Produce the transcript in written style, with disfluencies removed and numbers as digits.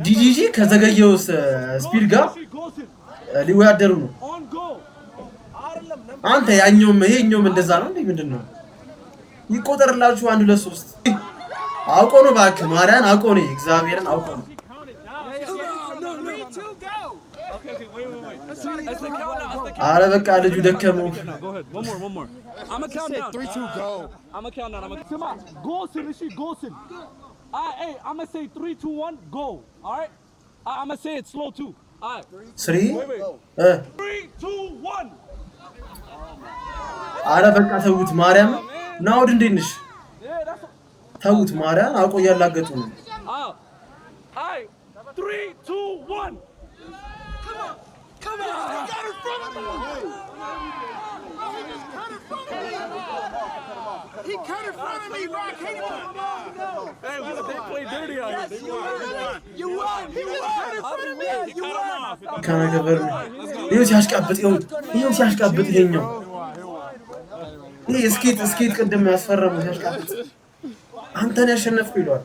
ጂጂጂ ከዘገየው ስፒድ ጋር ሊወዳደሩ ነው አንተ ያኛውም ይሄኛውም እንደዛ ነው እንዴ ምንድነው ይቆጠርላችሁ 1 2 3 አውቆ ነው ባክ ማርያን አውቆ ነው እግዚአብሔርን አውቆ ነው አረ በቃ ልጁ ደከመው I'm a count down 3 2 go I'm a count down come on Golson is she Golson hey I'm gonna say 3 2 1 go all right I'm gonna say it slow too all right 3 3 2 1 አረ በቃ ተውት ማርያም ናውድ እንዴት ነሽ ተውት ማርያም አውቆ ያላገጡ ነው አይ 3 2 1 Come on! He got in front of him! He cut in front of me, Rock! Hey, they play dirty on you. You won! He cut in front of me! You won! Can I get better? ይሄው ሲያሽቃብጥ ይሄኛው ይሄ ስኬት ቅድም ያስፈረመው ሲያሽቃብጥ አንተን ያሸነፍኩ ይሏል